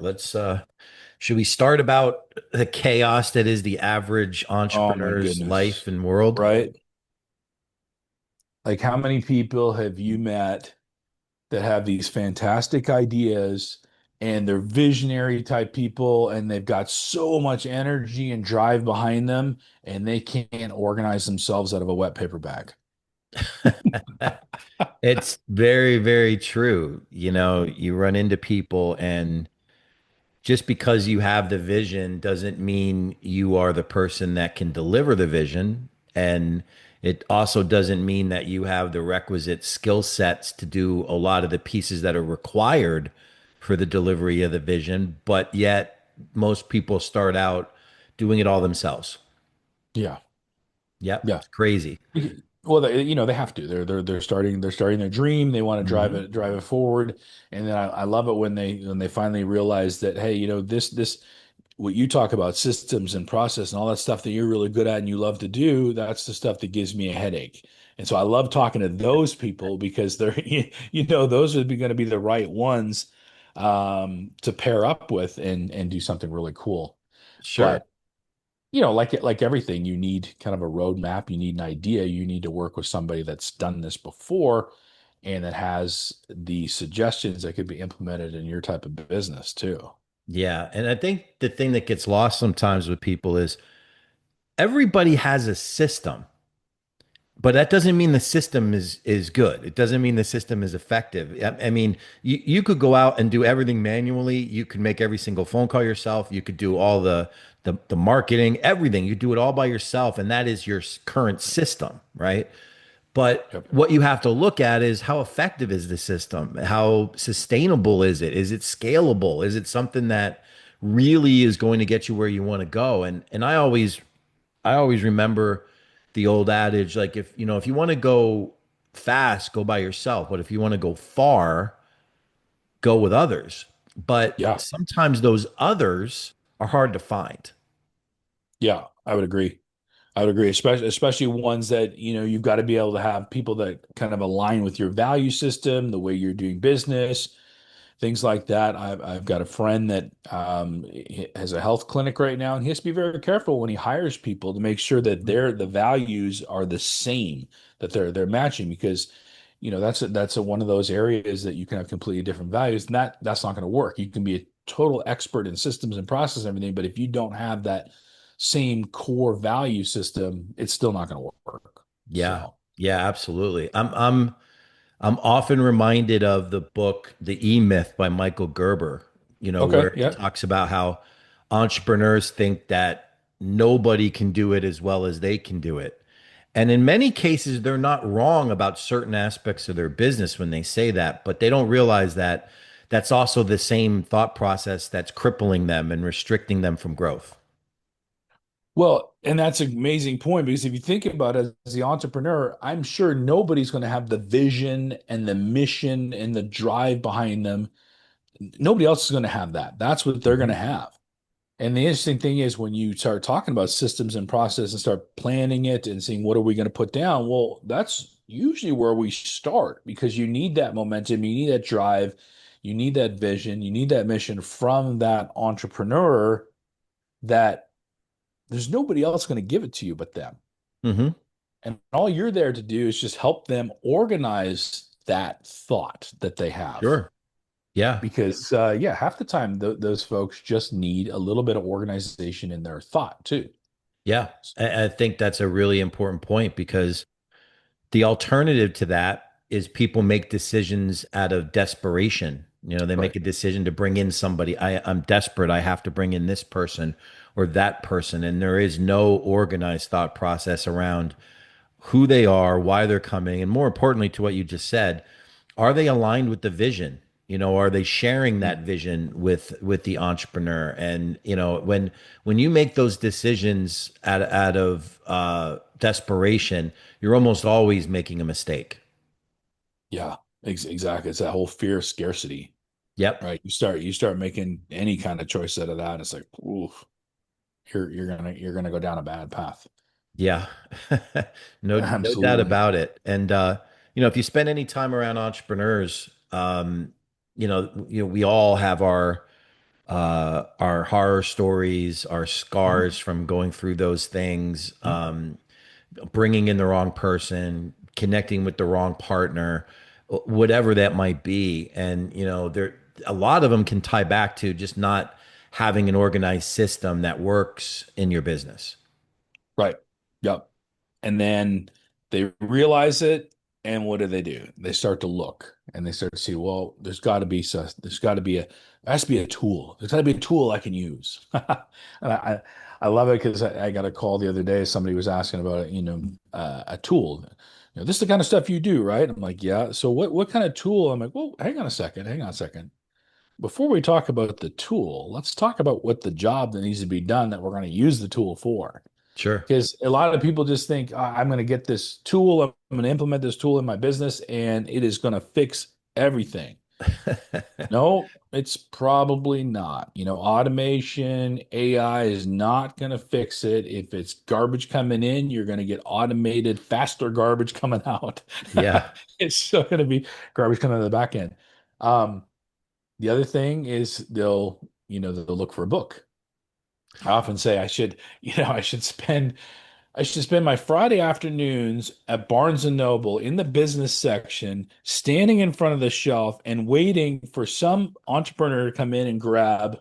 Let's should we start about the chaos that is the average Oh my entrepreneur's life goodness. and world? Right? Like, how many people have you met that have these fantastic ideas and they're visionary type people and they've got so much energy and drive behind them and they can't organize themselves out of a wet paper bag? It's very, very true. You run into people, and just because you have the vision doesn't mean you are the person that can deliver the vision. And it also doesn't mean that you have the requisite skill sets to do a lot of the pieces that are required for the delivery of the vision. But yet, most people start out doing it all themselves. Yeah. Yep, Yeah. it's crazy. Well, they have to. They're starting their dream. They want to drive Hmm. it forward. And then I love it when they finally realize that, hey, this what you talk about, systems and process and all that stuff that you're really good at and you love to do, that's the stuff that gives me a headache. And so I love talking to those people because they're those are going to be the right ones to pair up with and do something really cool. Sure. But like everything, you need kind of a roadmap, you need an idea, you need to work with somebody that's done this before and that has the suggestions that could be implemented in your type of business too. Yeah. And I think the thing that gets lost sometimes with people is everybody has a system, but that doesn't mean the system is good. It doesn't mean the system is effective. I mean, you could go out and do everything manually. You could make every single phone call yourself. You could do all the marketing, everything. You do it all by yourself, and that is your current system, right? But Yep. what you have to look at is how effective is the system? How sustainable is it? Is it scalable? Is it something that really is going to get you where you want to go? And I always remember the old adage, like, if you want to go fast, go by yourself. But if you want to go far, go with others. But Yeah. sometimes those others are hard to find. Yeah, I would agree. I would agree, especially ones that, you've got to be able to have people that kind of align with your value system, the way you're doing business, things like that. I've got a friend that he has a health clinic right now, and he has to be very careful when he hires people to make sure that the values are the same, that they're matching, because that's one of those areas that you can have completely different values, and that's not going to work. You can be a total expert in systems and process and everything, but if you don't have that same core value system, it's still not going to work. Yeah. So, Yeah, absolutely. I'm often reminded of the book The E-Myth by Michael Gerber, okay, where he yeah. talks about how entrepreneurs think that nobody can do it as well as they can do it. And in many cases, they're not wrong about certain aspects of their business when they say that, but they don't realize that that's also the same thought process that's crippling them and restricting them from growth. Well, and that's an amazing point because if you think about it as the entrepreneur, I'm sure nobody's going to have the vision and the mission and the drive behind them. Nobody else is going to have that. That's what they're going Mhm. to have. And the interesting thing is when you start talking about systems and process and start planning it and seeing what are we going to put down, well, that's usually where we start because you need that momentum, you need that drive, you need that vision, you need that mission from that entrepreneur that there's nobody else going to give it to you but them. Mhm. And all you're there to do is just help them organize that thought that they have. Sure. Yeah. Because, yeah, half the time those folks just need a little bit of organization in their thought too. Yeah. I think that's a really important point because the alternative to that is people make decisions out of desperation. They make Right. a decision to bring in somebody. I'm desperate. I have to bring in this person or that person. And there is no organized thought process around who they are, why they're coming, and more importantly, to what you just said, are they aligned with the vision? Are they sharing that vision with the entrepreneur? And when you make those decisions out of desperation, you're almost always making a mistake. Yeah, exactly. It's that whole fear of scarcity, Yep. right? You start making any kind of choice out of that, and it's like, oof, you're gonna go down a bad path. Yeah. No doubt Absolutely. about it. And if you spend any time around entrepreneurs, we all have our our horror stories, our scars from going through those things, bringing in the wrong person, connecting with the wrong partner, whatever that might be. And, there, a lot of them can tie back to just not having an organized system that works in your business. Right. Yep. And then they realize it, and what do? They start to look and they start to see, well, there's got to be there has to be a tool. There's got to be a tool I can use. And I love it because I got a call the other day. Somebody was asking about it, a tool. This is the kind of stuff you do, right? I'm like, yeah. So what kind of tool? I'm like, well, hang on a second. Before we talk about the tool, let's talk about what the job that needs to be done that we're going to use the tool for. Sure. Because a lot of people just think, I'm going to get this tool, I'm going to implement this tool in my business, and it is going to fix everything. No, it's probably not. Automation, AI is not going to fix it. If it's garbage coming in, you're going to get automated, faster garbage coming out. Yeah. It's still going to be garbage coming out of the back end. Um, the other thing is they'll look for a book. I often say I should spend my Friday afternoons at Barnes and Noble in the business section, standing in front of the shelf and waiting for some entrepreneur to come in and grab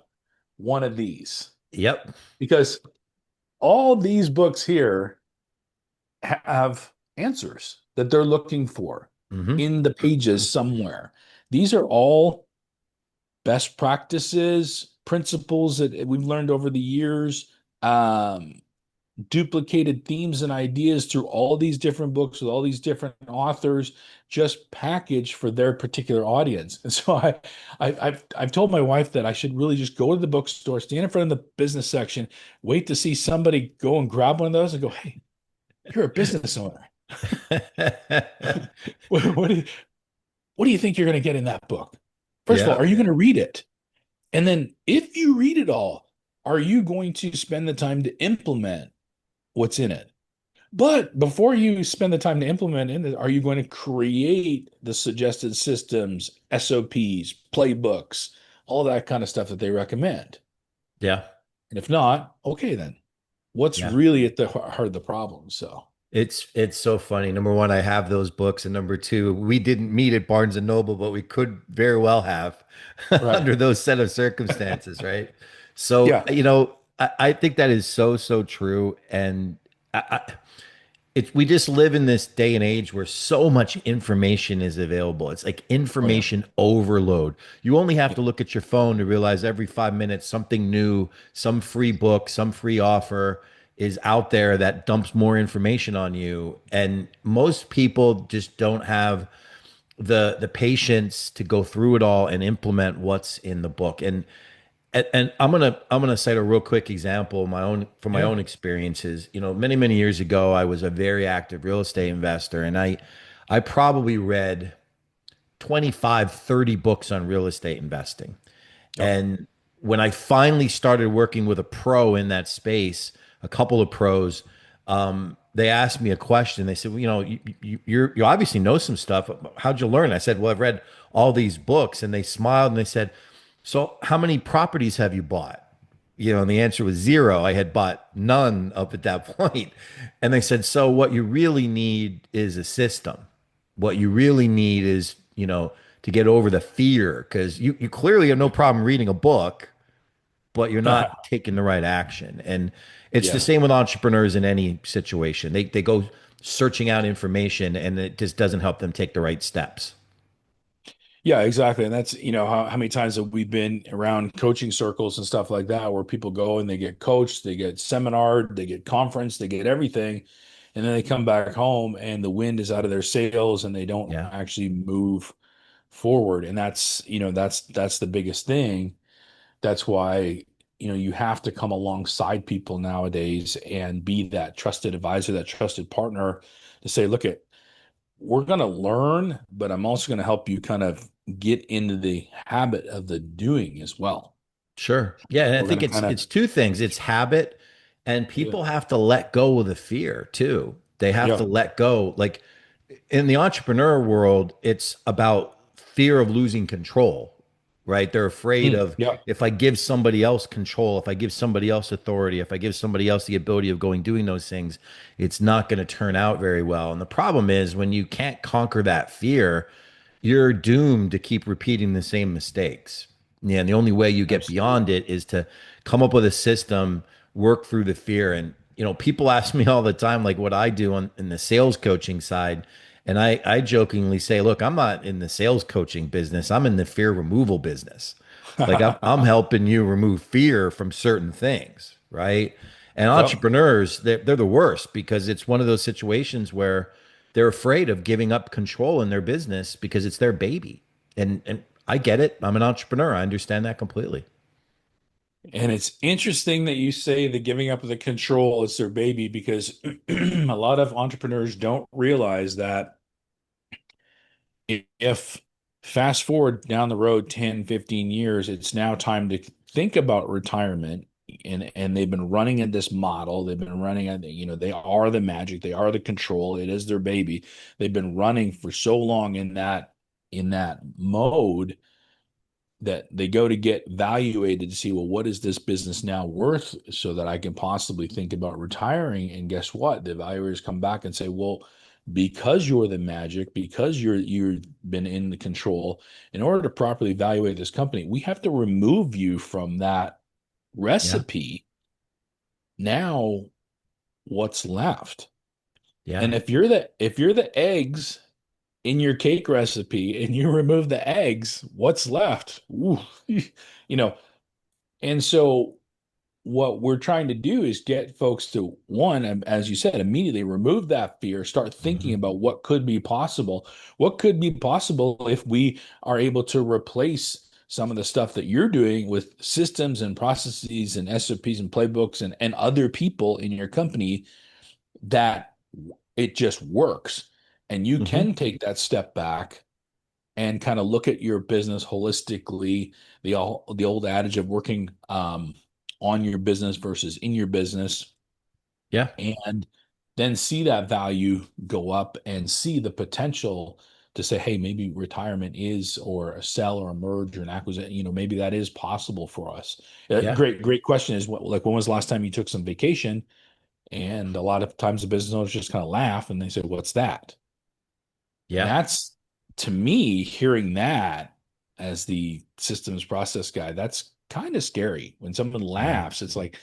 one of these. Yep. Because all these books here have answers that they're looking for Hmm. in the pages somewhere. These are all best practices, principles that we've learned over the years. Duplicated themes and ideas through all these different books with all these different authors, just packaged for their particular audience. And so I've told my wife that I should really just go to the bookstore, stand in front of the business section, wait to see somebody go and grab one of those and go, "Hey, you're a business owner. what, what do you, what do you think you're going to get in that book? First of all, Yeah. are you going to read it? And then if you read it all, are you going to spend the time to implement what's in it? But before you spend the time to implement it, are you going to create the suggested systems, SOPs, playbooks, all that kind of stuff that they recommend? Yeah. And if not, okay, then what's Yeah. really at the heart of the problem? So, It's so funny. Number one, I have those books, and number two, we didn't meet at Barnes and Noble, but we could very well have right. under those set of circumstances, right? So, Yeah. I think that is so, so true. And we just live in this day and age where so much information is available. It's like Oh, yeah. information overload. You only have to look at your phone to realize every 5 minutes something new, some free book, some free offer is out there that dumps more information on you. And most people just don't have the patience to go through it all and implement what's in the book. And I'm gonna cite a real quick example of my own from my Yeah. own experiences. Many years ago, I was a very active real estate investor, and I probably read 25, 30 books on real estate investing. Yep. And when I finally started working with a pro in that space, a couple of pros, they asked me a question. They said, well, you obviously know some stuff. How'd you learn? I said, well, I've read all these books. And they smiled and they said, so how many properties have you bought? And the answer was zero. I had bought none up at that point. And they said, so what you really need is a system. What you really need is, to get over the fear, because you clearly have no problem reading a book, but you're not taking the right action. And it's the Yeah. same with entrepreneurs in any situation. They go searching out information and it just doesn't help them take the right steps. Yeah, exactly. And that's, how many times have we been around coaching circles and stuff like that where people go and they get coached, they get seminared, they get conference, they get everything. And then they come back home and the wind is out of their sails and they don't Yeah. actually move forward. And that's the biggest thing. That's why, you have to come alongside people nowadays and be that trusted advisor, that trusted partner to say, look, we're going to learn, but I'm also going to help you kind of get into the habit of the doing as well. Sure. Yeah, and I We're going think to it's kind of, it's two things. It's habit, and yeah, people have to let go of the fear too. They have to yeah, let go. Like in the entrepreneur world, it's about fear of losing control, right? They're afraid of Yeah. if I give somebody else control, if I give somebody else authority, if I give somebody else the ability of going doing those things, it's not going to turn out very well. And the problem is when you can't conquer that fear, you're doomed to keep repeating the same mistakes. Yeah, and the only way you get beyond Absolutely. it is to come up with a system, work through the fear. And people ask me all the time, like what I do on in the sales coaching side, and I jokingly say, look, I'm not in the sales coaching business. I'm in the fear removal business. Like I'm helping you remove fear from certain things, right? And Yep. entrepreneurs, they're the worst because it's one of those situations where they're afraid of giving up control in their business because it's their baby. And I get it. I'm an entrepreneur. I understand that completely. And it's interesting that you say the giving up of the control is their baby because a lot of entrepreneurs don't realize that if fast forward down the road 10, 15 years, it's now time to think about retirement. And they've been running in this model. They've been running at, they are the magic, they are the control, it is their baby. They've been running for so long in that mode that they go to get evaluated to see, well, what is this business now worth so that I can possibly think about retiring? And guess what? The evaluators come back and say, well, because you're the magic, because you've been in the control, in order to properly evaluate this company, we have to remove you from that Yeah. recipe. Now, what's left? Yeah. And if you're the eggs in your cake recipe and you remove the eggs, what's left? Ooh, you know, and so what we're trying to do is get folks to one, as you said, immediately remove that fear, start thinking Mhm. about what could be possible. What could be possible if we are able to replace some of the stuff that you're doing with systems and processes and SOPs and playbooks and other people in your company that it just works. And you Mhm. can take that step back and kind of look at your business holistically. The old adage of working on your business versus in your business, Yeah. and then see that value go up and see the potential to say, hey, maybe retirement is, or a sell or a merge or an acquisition, maybe that is possible for us. Yeah. Great question is what, like, when was the last time you took some vacation? And a lot of times the business owners just kind of laugh and they say, what's that? And Yeah. that's, to me, hearing that as the systems process guy, that's kind of scary. When someone Yeah. laughs, it's like,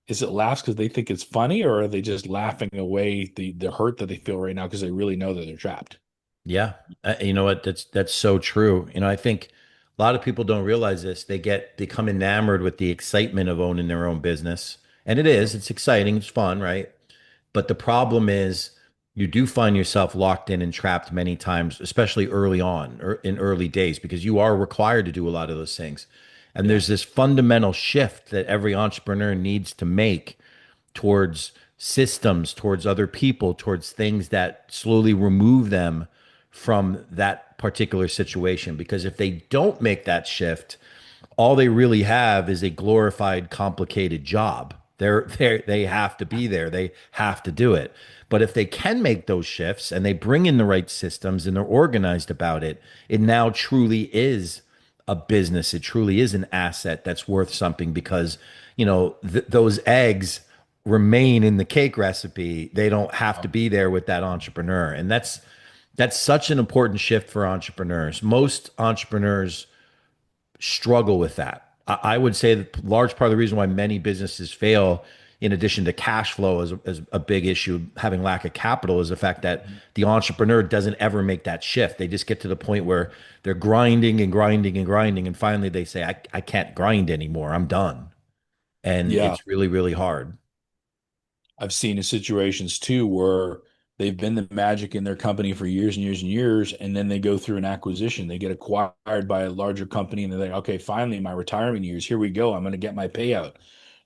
is it laughs because they think it's funny, or are they just laughing away the hurt that they feel right now because they really know that they're trapped? Yeah. You know what? That's so true. I think a lot of people don't realize this. They become enamored with the excitement of owning their own business. And it's exciting, it's fun, right? But the problem is you do find yourself locked in and trapped many times, especially early on or in early days, because you are required to do a lot of those things. And Yeah. there's this fundamental shift that every entrepreneur needs to make towards systems, towards other people, towards things that slowly remove them from that particular situation. Because if they don't make that shift, all they really have is a glorified, complicated job. They have to be there. They have to do it. But if they can make those shifts and they bring in the right systems and they're organized about it, it now truly is a business. It truly is an asset that's worth something because, those eggs remain in the cake recipe. They don't have to Yeah. be there with that entrepreneur. And that's such an important shift for entrepreneurs. Most entrepreneurs struggle with that. I would say that a large part of the reason why many businesses fail, in addition to cash flow as a big issue, having lack of capital, is the fact that the entrepreneur doesn't ever make that shift. They just get to the point where they're grinding and grinding and grinding. And finally they say, I can't grind anymore. I'm done. And Yeah. it's really, really hard. I've seen in situations too where they've been the magic in their company for years and years and years, and then they go through an acquisition. They get acquired by a larger company, and they're like, okay, finally, my retirement years, here we go. I'm going to get my payout.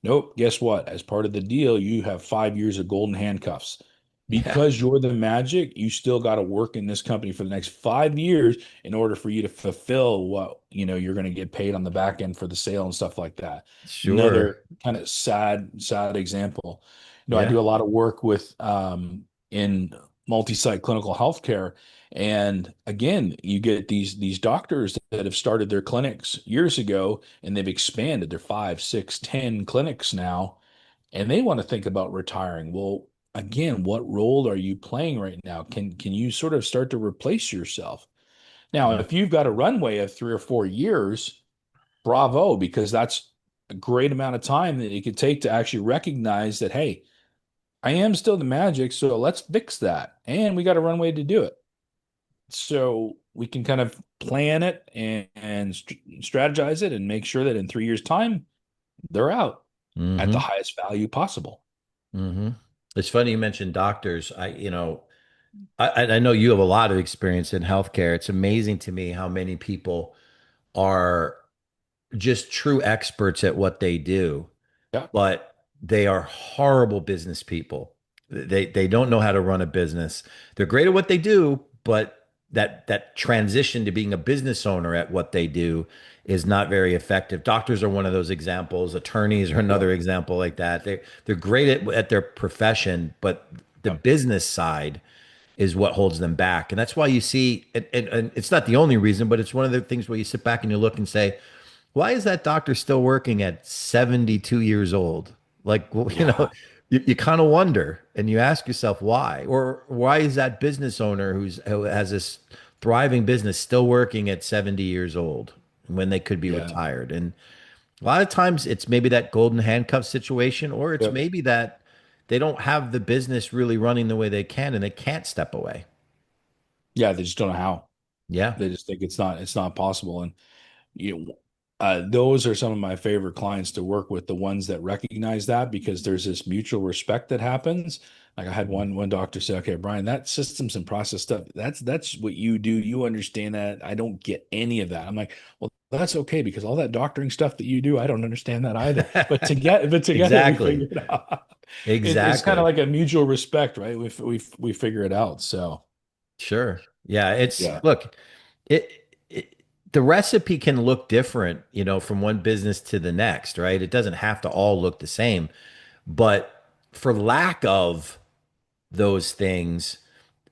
Nope. Guess what? As part of the deal, you have 5 years of golden handcuffs. Yeah. Because you're the magic, you still got to work in this company for the next 5 years in order for you to fulfill what you're going to get paid on the back end for the sale and stuff like that. Sure. Another kind of sad example. I Yeah. do a lot of work with in multi-site clinical healthcare. And again, you get these doctors that have started their clinics years ago and they've expanded their 5, 6, 10 clinics now, and they want to think about retiring. Well, again, what role are you playing right now? Can you sort of start to replace yourself? Now, Yeah. if you've got a runway of 3 or 4 years, bravo, because that's a great amount of time that it could take to actually recognize that, hey, I am still the magic, so let's fix that. And we got a runway to do it. So we can kind of plan it and strategize it and make sure that in 3 years' time, they're out at the Hmm. highest value possible. Hmm. It's funny you mentioned doctors. I know you have a lot of experience in healthcare. It's amazing to me how many people are just true experts at what they do, Yeah. but they are horrible business people. They don't know how to run a business. They're great at what they do, but that transition to being a business owner at what they do is not very effective. Doctors are one of those examples. Attorneys are Yeah. another example like that. They're great at their profession, but the Yeah. business side is what holds them back. And that's why you see, and it's not the only reason, but it's one of the things where you sit back and you look and say, why is that doctor still working at 72 years old? Like, well, Yeah. you kind of wonder and you ask yourself why, or why is that business owner who has this thriving business still working at 70 years old when they could be Yeah. retired? And a lot of times it's maybe that golden handcuff situation, or it's Yep. maybe that they don't have the business really running the way they can and they can't step away. Yeah. They just don't know how. Yeah. They just think it's not possible. And you know, those are some of my favorite clients to work with, the ones that recognize that, because there's this mutual respect that happens. Like I had one doctor say, "Okay, Brian, that systems and process stuff, that's what you do. You understand that. I don't get any of that." I'm like, "Well, that's okay because all that doctoring stuff that you do, I don't understand that either. But together we Exactly. figure it out. It's kind of Exactly. like a mutual respect, right? We figure it out. So Sure. Yeah, it's yeah, look, it the recipe can look different, from one business to the next, right? It doesn't have to all look the same, but for lack of those things,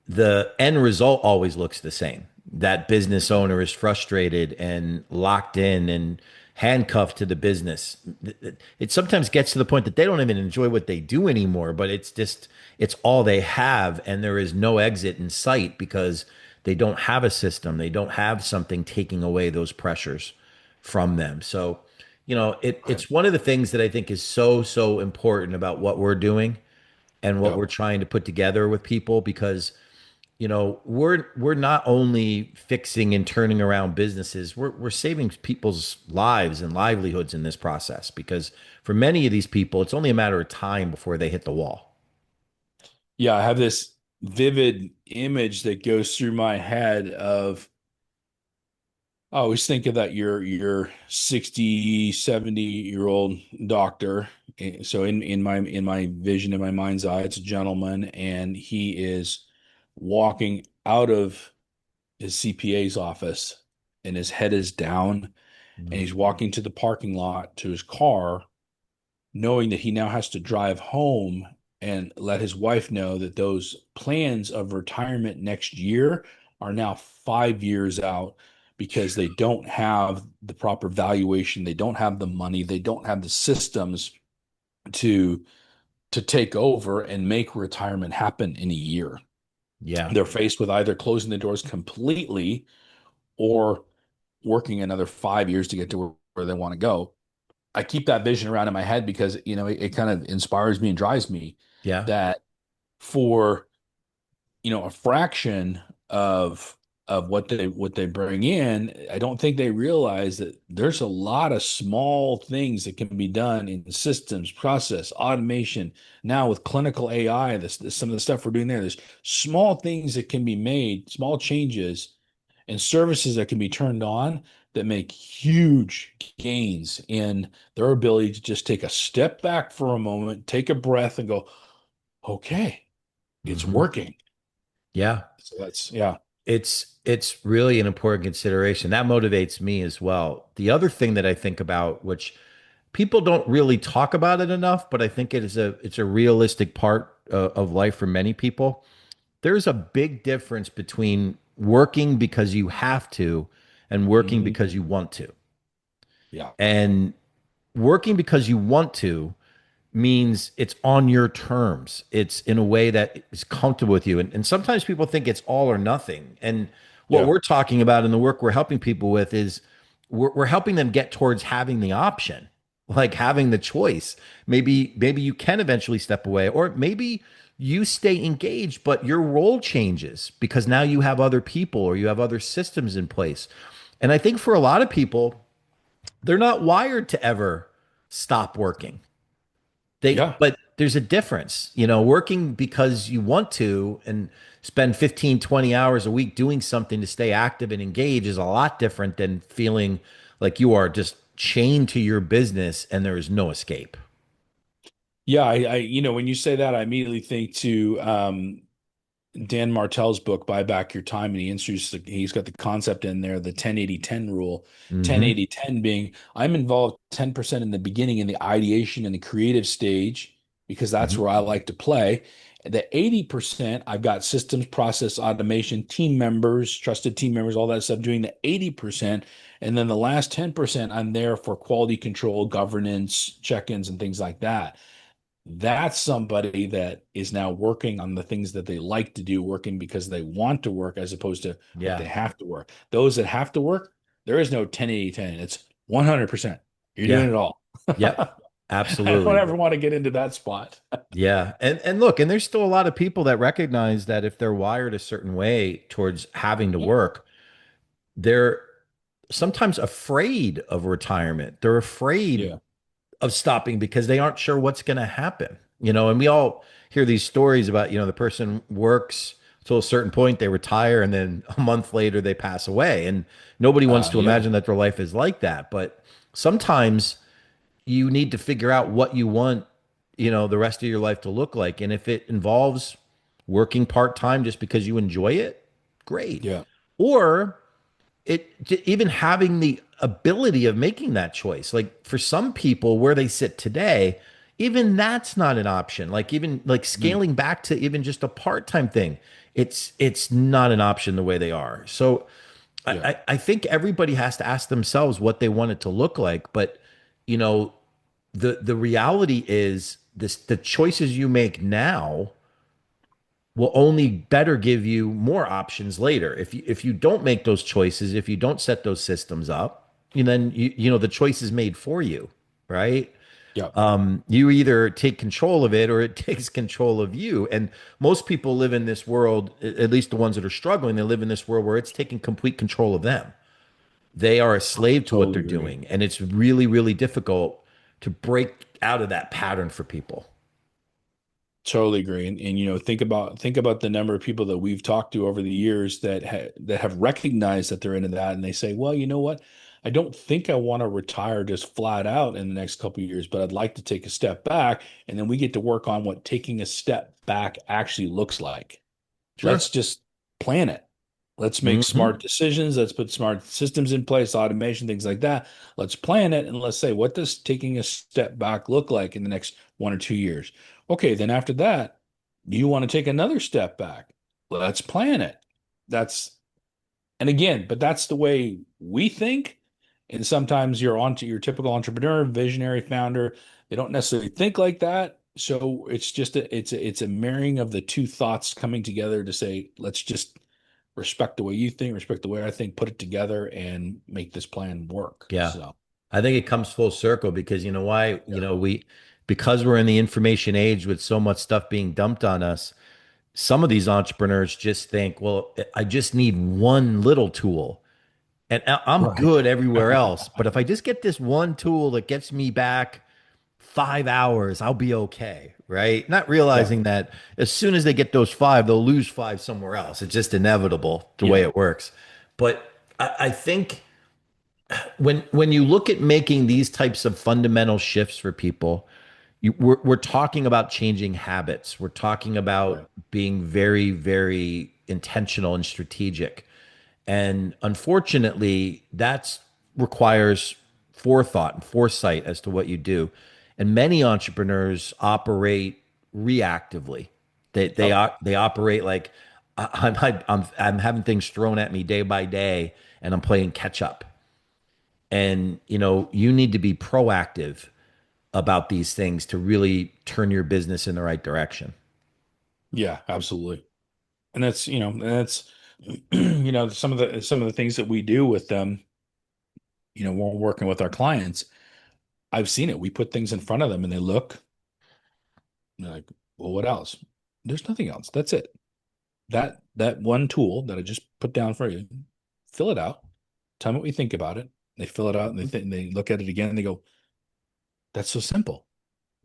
the end result always looks the same. That business owner is frustrated and locked in and handcuffed to the business. It sometimes gets to the point that they don't even enjoy what they do anymore, but it's all they have. And there is no exit in sight because they don't have a system. They don't have something taking away those pressures from them. So, right. it's one of the things that I think is so, so important about what we're doing and what Yep. we're trying to put together with people because we're not only fixing and turning around businesses, we're saving people's lives and livelihoods in this process because for many of these people it's only a matter of time before they hit the wall. Yeah, I have this vivid image that goes through my head of I always think of that your 60, 70-year-old doctor. So in my vision, in my mind's eye, it's a gentleman, and he is walking out of his CPA's office, and his head is down, and he's Mhm. walking to the parking lot to his car, knowing that he now has to drive home and let his wife know that those plans of retirement next year are now 5 years out because they don't have the proper valuation, they don't have the money, they don't have the systems to take over and make retirement happen in a year. Yeah. They're faced with either closing the doors completely or working another 5 years to get to where they want to go. I keep that vision around in my head because it kind of inspires me and drives me Yeah. that for a fraction of what they bring in, I don't think they realize that there's a lot of small things that can be done in systems, process, automation. Now with clinical AI, some of the stuff we're doing there's small things that can be made, small changes and services that can be turned on that make huge gains in their ability to just take a step back for a moment, take a breath, and go, okay, it's Hmm. working. Yeah. So that's, yeah, It's really an important consideration. That motivates me as well. The other thing that I think about, which people don't really talk about it enough, but I think it's a realistic part of life for many people, there's a big difference between working because you have to and working Hmm. because you want to. Yeah. And working because you want to means it's on your terms. It's in a way that is comfortable with you. And sometimes people think it's all or nothing. And what Yeah. we're talking about in the work we're helping people with is we're helping them get towards having the option, like having the choice. Maybe you can eventually step away, or maybe you stay engaged, but your role changes because now you have other people or you have other systems in place. And I think for a lot of people, they're not wired to ever stop working. Yeah. But there's a difference, working because you want to and spend 15, 20 hours a week doing something to stay active and engaged is a lot different than feeling like you are just chained to your business and there is no escape. Yeah. When you say that, I immediately think to Dan Martell's book, Buy Back Your Time, and he's got the concept in there, the 10-80-10 rule. Ten Hmm. 80 10 being I'm involved 10% in the beginning in the ideation and the creative stage because that's Hmm. where I like to play. The 80%, I've got systems, process, automation, team members, trusted team members, all that stuff doing the 80%. And then the last 10%, I'm there for quality control, governance, check-ins, and things like that. That's somebody that is now working on the things that they like to do, working because they want to work as opposed to what they Yeah. have to work. Those that have to work, there is no 10-80-10. It's 100%. You're doing Yeah. it all. Yep. I don't Absolutely. ever want to get into that spot. Yeah. And look, and there's still a lot of people that recognize that if they're wired a certain way towards having to work, they're sometimes afraid of retirement. They're afraid Yeah. of stopping because they aren't sure what's going to happen. And we all hear these stories about, the person works till a certain point, they retire, and then a month later they pass away. And nobody wants to Yeah. imagine that their life is like that. But sometimes you need to figure out what you want, the rest of your life to look like. And if it involves working part-time just because you enjoy it, great. Yeah. Or even having the ability of making that choice. Like for some people where they sit today, even that's not an option. Like even like Mm. scaling back to even just a part-time thing, it's not an option the way they are. So Yeah. I think everybody has to ask themselves what they want it to look like. But you know, the reality is the choices you make now will only better give you more options later. If you don't make those choices, if you don't set those systems up, then the choice is made for you, right? Yeah. You either take control of it or it takes control of you. And most people live in this world, at least the ones that are struggling, they live in this world where it's taking complete control of them. They are a slave to what Totally they're agree. doing, and it's really, really difficult to break out of that pattern for people. Totally agree. And think about the number of people that we've talked to over the years that have recognized that they're into that and they say, well, you know what? I don't think I want to retire just flat out in the next couple of years, but I'd like to take a step back. And then we get to work on what taking a step back actually looks like. Sure. Let's just plan it. Let's make Hmm. smart decisions. Let's put smart systems in place, automation, things like that. Let's plan it and let's say, what does taking a step back look like in the next 1 or 2 years? Okay, then after that, you want to take another step back. Let's plan it. That's, and again, but that's the way we think. And sometimes you're onto your typical entrepreneur, visionary founder. They don't necessarily think like that. So it's just it's a marrying of the two thoughts coming together to say, let's just respect the way you think, respect the way I think, put it together and make this plan work. Yeah. So I think it comes full circle because you know why? yeah, Because we're in the information age with so much stuff being dumped on us, some of these entrepreneurs just think, well, I just need one little tool and I'm right. good everywhere else. But if I just get this one tool that gets me back 5 hours, I'll be okay. Right. Not Yeah, realizing that as soon as they get those five, they'll lose five somewhere else. It's just inevitable the way yeah, it works. But I think when you look at making these types of fundamental shifts for people, we're talking about changing habits. We're talking right. about being very, very intentional and strategic. And unfortunately, that requires forethought and foresight as to what you do. And many entrepreneurs operate reactively. Yep. They operate like I'm having things thrown at me day by day, and I'm playing catch up. And you need to be proactive about these things to really turn your business in the right direction. Yeah, absolutely. And that's some of the things that we do with them, when we're working with our clients. I've seen it. We put things in front of them and they look, and they're like, well, what else? There's nothing else. That's it. That one tool that I just put down for you, fill it out. Tell me what you think about it. They fill it out and they look at it again and they go, that's so simple.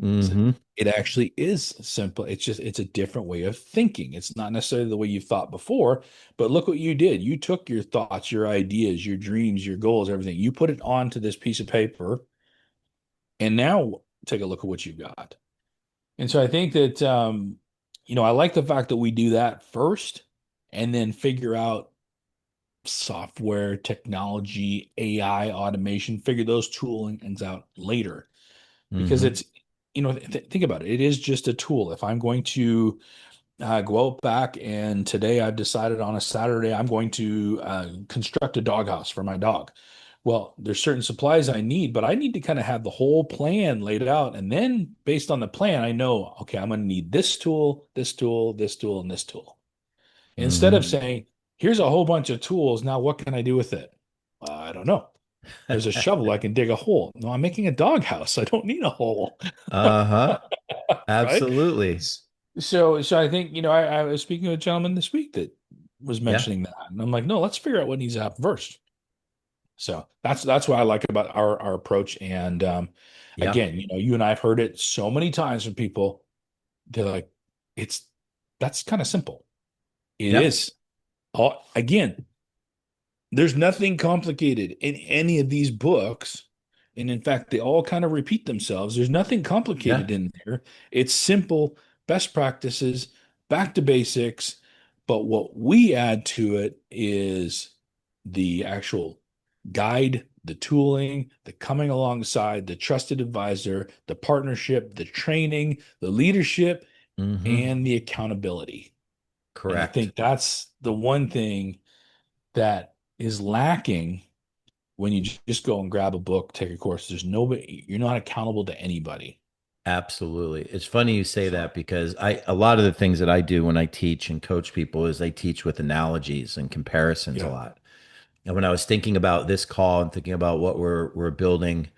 I said, Hmm. it actually is simple. It's a different way of thinking. It's not necessarily the way you thought before, but look what you did. You took your thoughts, your ideas, your dreams, your goals, everything. You put it onto this piece of paper, and now take a look at what you've got. And so I think that I like the fact that we do that first and then figure out software, technology, AI, automation, figure those toolings out later because Hmm. it's think about it. It is just a tool. If I'm going to go out back and today I've decided on a Saturday I'm going to construct a doghouse for my dog. Well, there's certain supplies I need, but I need to kind of have the whole plan laid out. And then based on the plan, I know, okay, I'm going to need this tool, this tool, this tool, and this tool. Instead of Hmm. saying, here's a whole bunch of tools. Now what can I do with it? I don't know. There's a shovel. I can dig a hole. No, I'm making a doghouse. I don't need a hole. Uh-huh. Right? Absolutely. So I think, I was speaking to a gentleman this week that was Yeah. mentioning that. And I'm like, no, let's figure out what needs to happen first. So that's what I like about our approach. And Yeah. again, you and I have heard it so many times from people. They're like, it's that's kind of simple. It Yeah. is. Again, there's nothing complicated in any of these books. And in fact, they all kind of repeat themselves. There's nothing Yeah. complicated in there. It's simple, best practices, back to basics. But what we add to it is the actual guide, the tooling, the coming alongside, the trusted advisor, the partnership, the training, the leadership, Hmm. and the accountability. And I Correct. think that's the one thing that is lacking when you just go and grab a book, take a course. There's nobody, you're not accountable to anybody. Absolutely. It's funny you say So, that because a lot of the things that I do when I teach and coach people is I teach with analogies and comparisons a yeah. lot. And when I was thinking about this call and thinking about what we're building,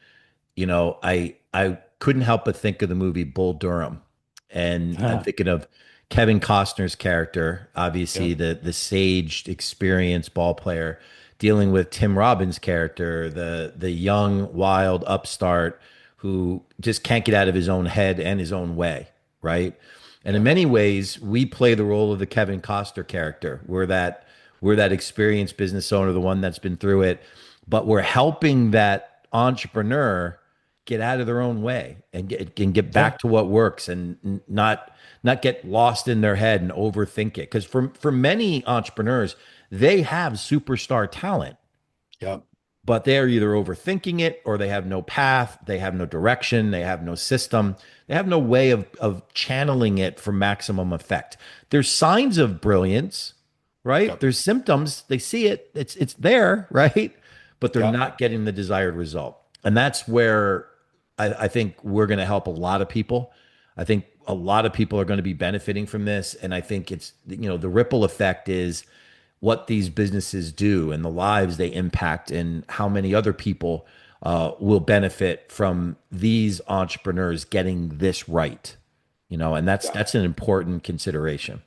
I couldn't help but think of the movie Bull Durham, and I'm thinking of Kevin Costner's character, obviously Yep. the saged, experienced ball player, dealing with Tim Robbins' character, the young, wild upstart who just can't get out of his own head and his own way, right? And in Yep. many ways, we play the role of the Kevin Costner character. We're that experienced business owner, the one that's been through it, but we're helping that entrepreneur get out of their own way and get Yeah. back to what works and not get lost in their head and overthink it. Because for many entrepreneurs, they have superstar talent, Yep. but they're either overthinking it or they have no path, they have no direction, they have no system, they have no way of channeling it for maximum effect. There's signs of brilliance, right? Yep. There's symptoms, they see it, it's there, right? But they're Yep. not getting the desired result. And that's where I think we're going to help a lot of people. I think a lot of people are going to be benefiting from this. And I think it's, the ripple effect is what these businesses do and the lives they impact and how many other people will benefit from these entrepreneurs getting this right. And that's Yeah. that's an important consideration.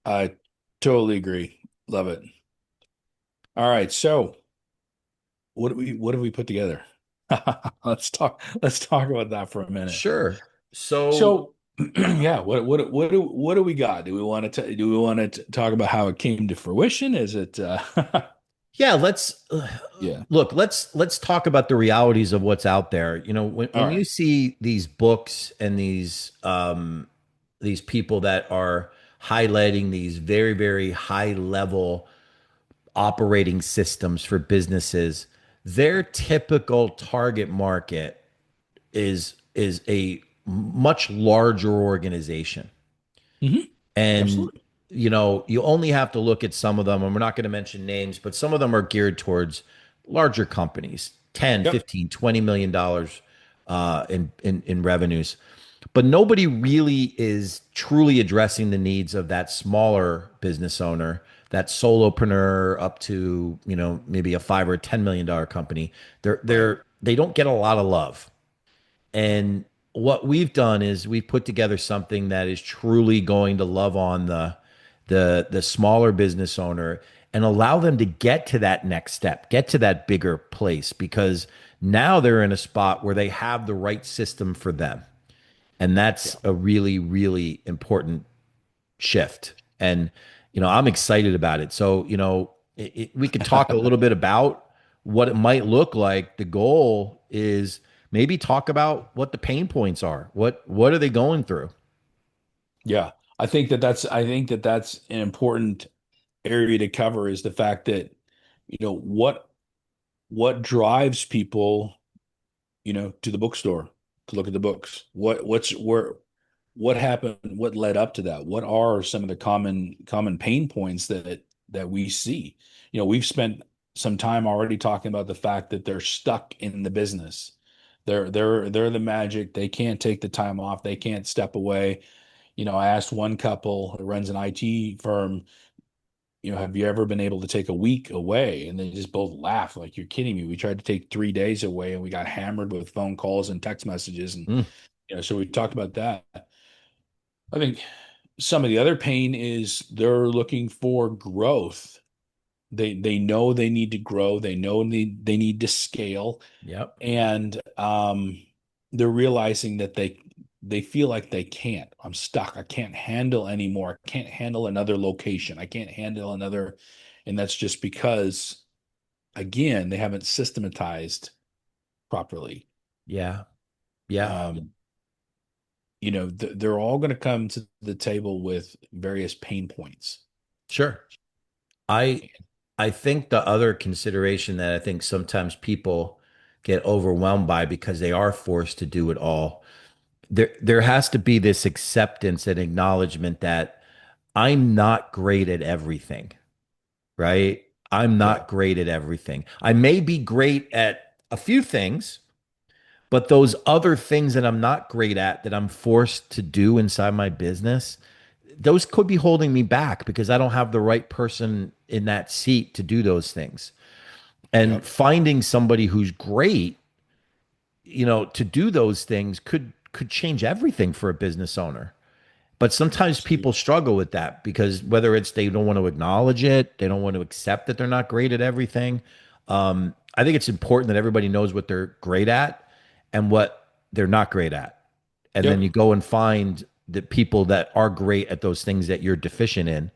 I totally agree. Love it. All right. So what have we put together? Let's talk about that for a minute. Sure. So So yeah, what do we got? Do we want to talk about how it came to fruition? Is it yeah, let's yeah. look. Let's talk about the realities of what's out there. All When right. you see these books and these people that are highlighting these very very high level operating systems for businesses, their typical target market is a much larger organization. Hmm. And, Absolutely. you only have to look at some of them, and we're not going to mention names, but some of them are geared towards larger companies, 10, Yep. 15, $20 million in revenues. But nobody really is truly addressing the needs of that smaller business owner, that solopreneur up to, maybe a 5 or $10 million company. Right. They don't get a lot of love. And what we've done is we've put together something that is truly going to love on the smaller business owner and allow them to get to that next step, get to that bigger place, because now they're in a spot where they have the right system for them. And that's Yeah. a really, really important shift. And, I'm excited about it. So, we could talk a little bit about what it might look like. The goal is maybe talk about what the pain points are. What are they going through? Yeah. I think that that's an important area to cover is the fact that, what drives people, to the bookstore to look at the books. What happened, what led up to that? What are some of the common pain points that we see? We've spent some time already talking about the fact that they're stuck in the business. They're the magic. They can't take the time off. They can't step away. I asked one couple who runs an IT firm, have you ever been able to take a week away? And they just both laugh like, you're kidding me. We tried to take 3 days away and we got hammered with phone calls and text messages. And, Mm, so we talked about that. I think some of the other pain is they're looking for growth. They know they need to grow. They know they need to scale, yep. and they're realizing that they feel like they can't. I'm stuck. I can't handle anymore. I can't handle another location. I can't handle another, and that's just because again they haven't systematized properly. Yeah. Yeah. Um, they're all going to come to the table with various pain points. Sure. I I think the other consideration that I think sometimes people get overwhelmed by because they are forced to do it all, there has to be this acceptance and acknowledgement that I'm not great at everything, right? I'm Okay. not great at everything. I may be great at a few things, but those other things that I'm not great at that I'm forced to do inside my business, those could be holding me back because I don't have the right person in that seat to do those things. And Yep. finding somebody who's great, to do those things could change everything for a business owner. But sometimes people Absolutely. struggle with that because whether it's they don't want to acknowledge it, they don't want to accept that they're not great at everything. I think it's important that everybody knows what they're great at and what they're not great at. And then Yep. you go and find the people that are great at those things that you're deficient in,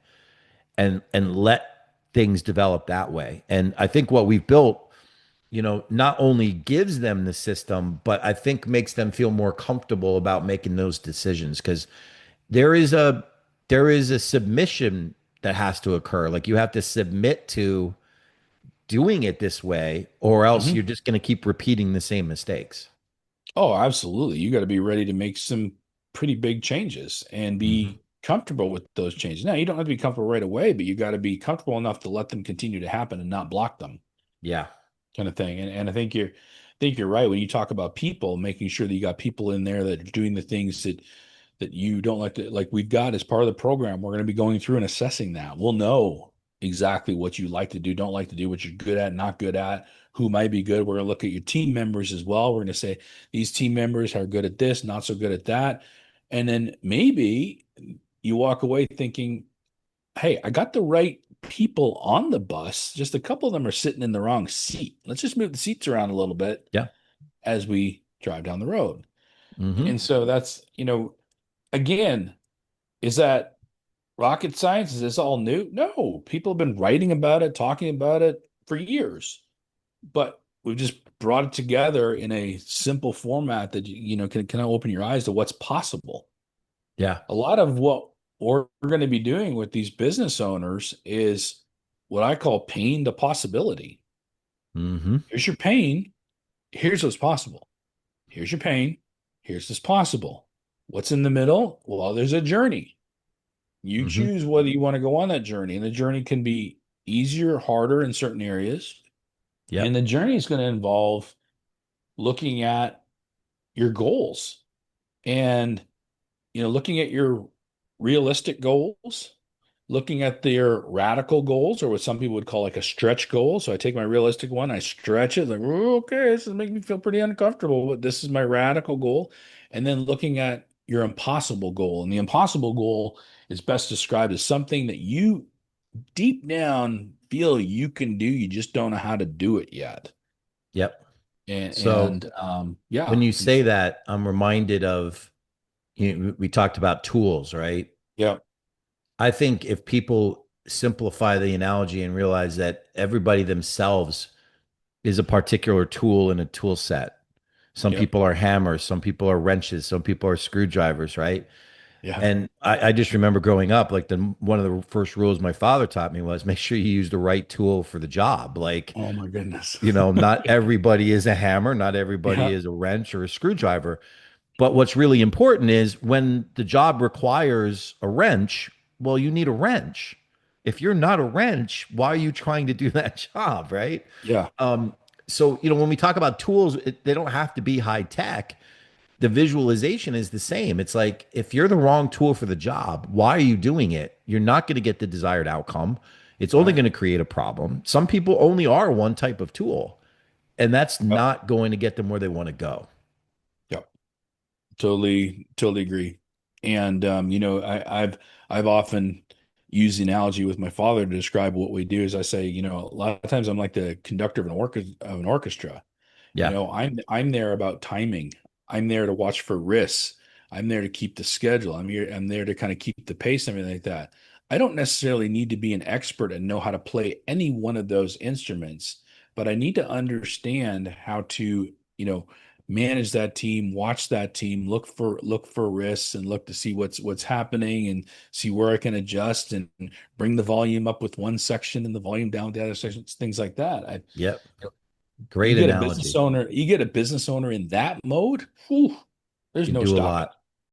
and let things develop that way. And I think what we've built, not only gives them the system, but I think makes them feel more comfortable about making those decisions because there is a there is a submission that has to occur. Like you have to submit to doing it this way, or else you're Mhm. just going to keep repeating the same mistakes. Oh, absolutely. You got to be ready to make some pretty big changes and Hmm. be comfortable with those changes. Now, you don't have to be comfortable right away, but you got to be comfortable enough to let them continue to happen and not block them, Yeah. kind of thing. And I think you're right when you talk about people, making sure that you got people in there that are doing the things that you don't like we've got as part of the program. We're going to be going through and assessing that. We'll know exactly what you like to do, don't like to do, what you're good at, not good at, who might be good. We're going to look at your team members as well. We're going to say these team members are good at this, not so good at that. And then maybe you walk away thinking, hey, I got the right people on the bus. Just a couple of them are sitting in the wrong seat. Let's just move the seats around a little bit Yeah. as we drive down the road. Hmm. And so that's, again, is that rocket science? Is this all new? No, people have been writing about it, talking about it for years, but we've just brought it together in a simple format that can kind of open your eyes to what's possible. Yeah. A lot of what we're going to be doing with these business owners is what I call pain to possibility. Hmm. Here's your pain. Here's what's possible. Here's your pain. Here's what's possible. What's in the middle? Well, there's a journey. You Hmm. choose whether you want to go on that journey, and the journey can be easier, harder in certain areas. And Yep. the journey is going to involve looking at your goals and looking at your realistic goals, looking at their radical goals, or what some people would call like a stretch goal. So I take my realistic one, I stretch it, like, "Ooh, okay, this is making me feel pretty uncomfortable, but this is my radical goal." And then looking at your impossible goal. And the impossible goal is best described as something that you deep down feel you can do, you just don't know how to do it yet. Yep. And, So yeah. when you And say that, I'm reminded of, we talked about tools, right? yeah, I think if people simplify the analogy and realize that everybody themselves is a particular tool in a tool set. Some yep, people are hammers, some people are wrenches, some people are screwdrivers, right? yeah. And I just remember growing up, like one of the first rules my father taught me was make sure you use the right tool for the job. Like, Oh my goodness. not everybody is a hammer, not everybody Yeah, is a wrench or a screwdriver. But what's really important is when the job requires a wrench, well, you need a wrench. If you're not a wrench, why are you trying to do that job, right? yeah. Um, so, when we talk about tools, they don't have to be high tech. The visualization is the same. It's like if you're the wrong tool for the job, why are you doing it? You're not going to get the desired outcome. It's only Right. going to create a problem. Some people only are one type of tool, and that's Yep. not going to get them where they want to go. Yep. Totally agree. And I've often used the analogy with my father to describe what we do. Is I say, a lot of times I'm like the conductor of an orchestra. Yeah. I'm there about timing. I'm there to watch for risks. I'm there to keep the schedule. I'm there to kind of keep the pace and everything like that. I don't necessarily need to be an expert and know how to play any one of those instruments, but I need to understand how to, manage that team, watch that team, look for risks and look to see what's happening and see where I can adjust and bring the volume up with one section and the volume down with the other section, things like that. Yep. You Great get a business analogy. owner, you get a business owner in that mode, whew, there's You no do a stopping. lot.